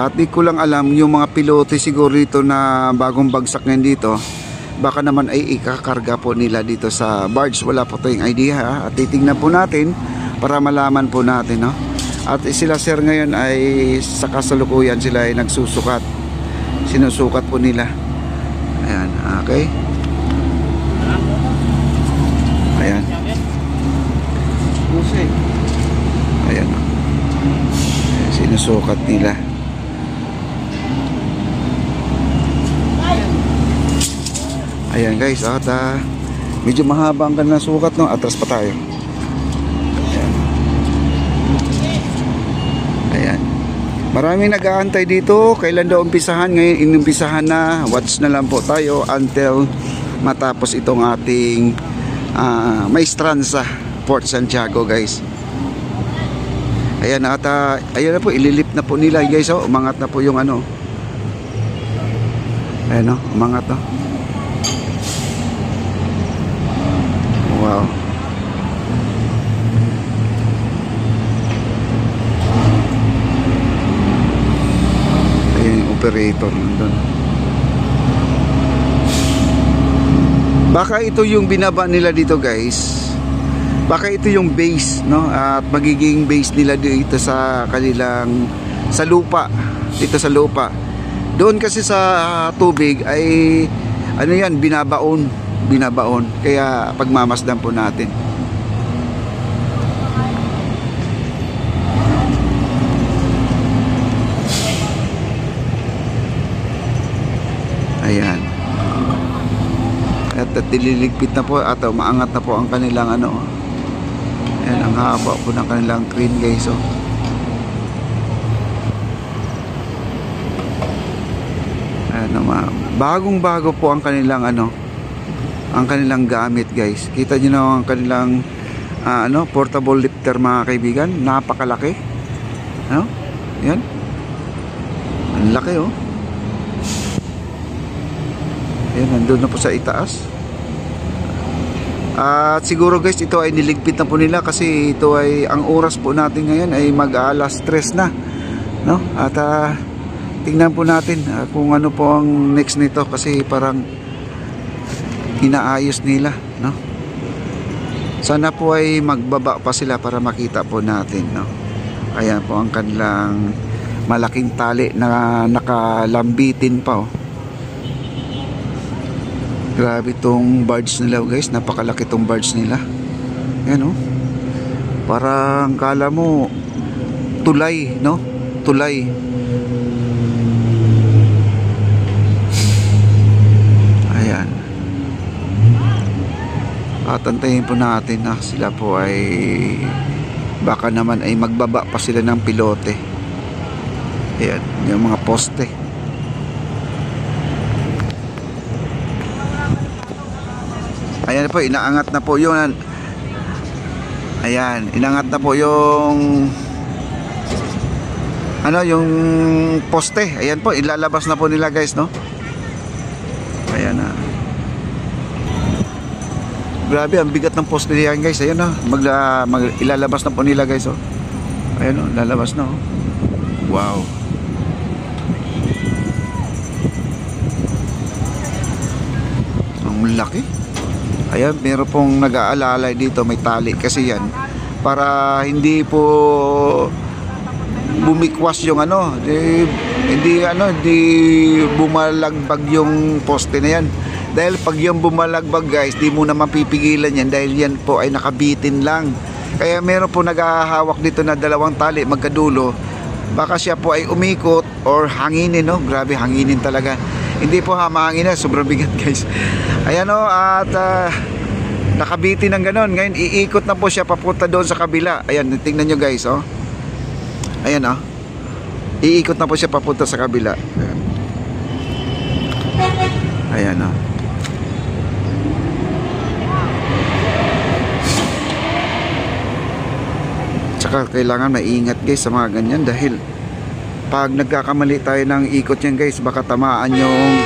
At di ko lang alam yung mga pilote siguro dito na bagong bagsak ngayon dito, baka naman ay ikakarga po nila dito sa barge. Wala po tayong idea ha? At titingnan po natin para malaman po natin, no? At sila sir ngayon ay sa kasalukuyan sila ay nagsusukat, sinusukat po nila. Ayan, okay. Ayan. Ayan, sinusukat nila. Ayan guys, at medyo mahaba ang kanilang sukat, no? Atras pa tayo. Ayan. Ayan. Maraming nag-aantay dito. Kailan daw umpisahan? Ngayon inumpisahan na. Watch na lang po tayo until matapos itong ating Maestranza Port Santiago guys. Ayan, at ayan na po, ililip na po nila guys. Oh, umangat na po yung ano. Ayan, no? Umangat, no? Wow. Ayan yung operator nandun. Baka ito yung binaba nila dito guys. Baka ito yung base, no? At magiging base nila dito sa kanilang sa lupa. Dito sa lupa. Doon kasi sa tubig ay ano yan, binabaon. Kaya pagmamasdan po natin. Ayan. At dililigpit na po at maangat na po ang kanilang ano. Ayan, ang haba po ng kanilang crane guys, oh. Ayan, bagong bago po ang kanilang ano, ang kanilang gamit guys. Kita nyo na ang kanilang portable lifter mga kaibigan. Napakalaki, no? Yan, ang laki, oh. Yan, nandun na po sa itaas. At siguro guys, ito ay niligpit na po nila kasi ito ay, ang oras po natin ngayon ay mag-alas 3 na, no? At tingnan po natin kung ano po ang next nito kasi parang inaayos nila, no? Sana po ay magbaba pa sila para makita po natin, no? Ayan po ang kanilang malaking tali na nakalambitin pa, oh. Grabe tong barge nila guys, napakalaki tong barge nila. Ayan, oh. Parang kala mo tulay, no? Tulay. Ayan. At antayin po natin na sila po ay baka naman ay magbaba pa sila ng pilote. Ayan, yung mga poste. Ayan po, inaangat na po yun. Ayan, inangat na po yung ano, yung poste. Ayan po, ilalabas na po nila guys, no? Ayan na. Grabe, ang bigat ng poste niyan guys. Ayan na, ilalabas na po nila guys, oh. Ayan, oh, lalabas na, oh. Wow. Ang laki. Ayan, meron pong nag-aalalay dito, may tali kasi yan para hindi po bumikwas yung ano, hindi bumalagbag yung poste na yan. Dahil pag yung bumalagbag guys, di mo na mapipigilan yan dahil yan po ay nakabitin lang. Kaya meron po nag-ahawak dito na dalawang tali magkadulo. Baka siya po ay umikot or hanginin, no? Grabe, hanginin talaga. Hindi po hamahangin na, sobrang bigat guys. Ayan, o, at nakabitin ng ganon. Ngayon iikot na po siya papunta doon sa kabila. Ayan, tingnan nyo guys, oh. Ayan, oh. Iikot na po siya papunta sa kabila. Ayan, oh. Tsaka kailangan maingat guys sa mga ganyan dahil pag nagkakamali tayo ng ikot yan guys, baka tamaan yung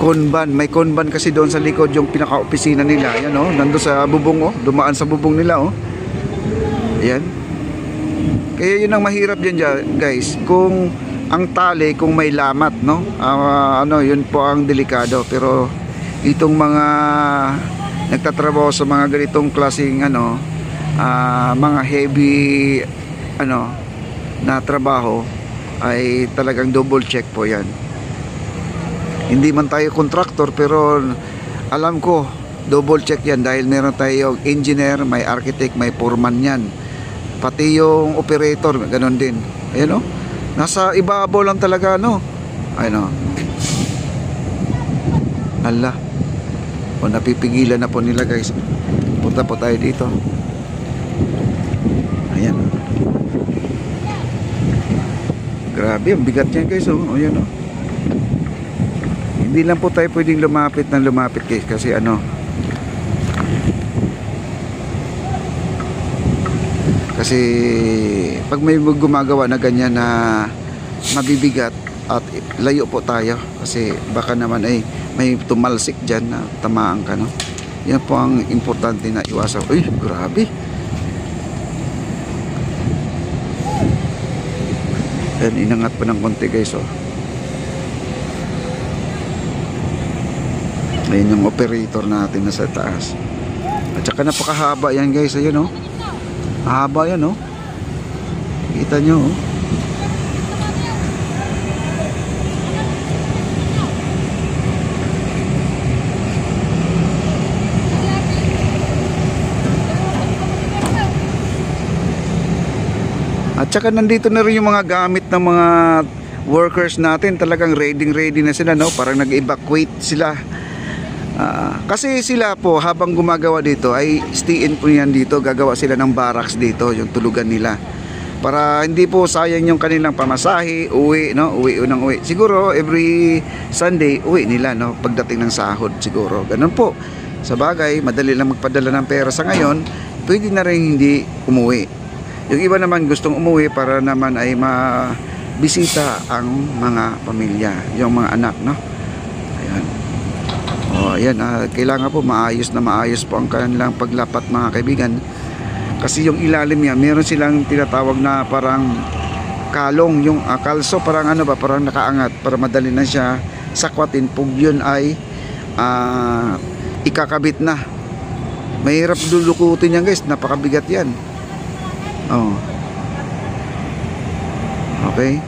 konban. May konban kasi doon sa likod, yung pinaka-opisina nila. Ayan, oh, nandun sa bubong, oh. Dumaan sa bubong nila, oh. Ayan. Kaya yun ang mahirap dyan guys. Kung ang tali kung may lamat, no? Ano, yun po ang delikado. Pero itong mga nagtatrabaho sa mga ganitong klaseng ano, mga heavy ano na trabaho ay talagang double check po yan. Hindi man tayo contractor pero alam ko double check yan dahil meron tayong engineer, may architect, may foreman yan, pati yung operator ganon din. Ayan o, nasa ibabaw lang talaga, no? Ayan o, ala o, napipigilan na po nila guys. Punta po tayo dito. Ayan. Grabe, ang bigat yan guys. Oh, ayan, oh. Hindi lang po tayo pwedeng lumapit ng lumapit guys. Kasi ano, kasi pag may gumagawa na ganyan na mabibigat at layo po tayo. Kasi baka naman ay may tumalsik dyan na tamaan ka, no? Yan po ang importante na iwasan. Uy, grabe. Ayan, inangat pa ng konti guys, oh. Ayan yung operator natin na sa taas. At saka napakahaba yan guys. Ayan, oh. Haba yan, oh. Kita nyo, oh. At saka nandito na rin yung mga gamit ng mga workers natin. Talagang ready na sila, no? Parang nag-evacuate sila. Kasi sila po habang gumagawa dito ay stay-in po yan dito. Gagawa sila ng barracks dito, yung tulugan nila. Para hindi po sayang yung kanilang pamasahe, uwi, no? Uwi ng uwi. Siguro every Sunday uwi nila, no? Pagdating ng sahod siguro. Ganun po. Sa bagay, madali lang magpadala ng pera sa ngayon. Pwede na rin hindi umuwi. Yung iba naman gustong umuwi para naman ay mabisita ang mga pamilya, yung mga anak, no? Ayan. O, ayan, kailangan po maayos po ang kanilang paglapat, mga kaibigan. Kasi yung ilalim niya, meron silang tinatawag na parang kalong, yung kalso, parang ano ba, parang nakaangat para madali na siya sakwatin pag yun ay ikakabit na. Mahirap dulukutin yan guys, napakabigat yan. Oh. Okay.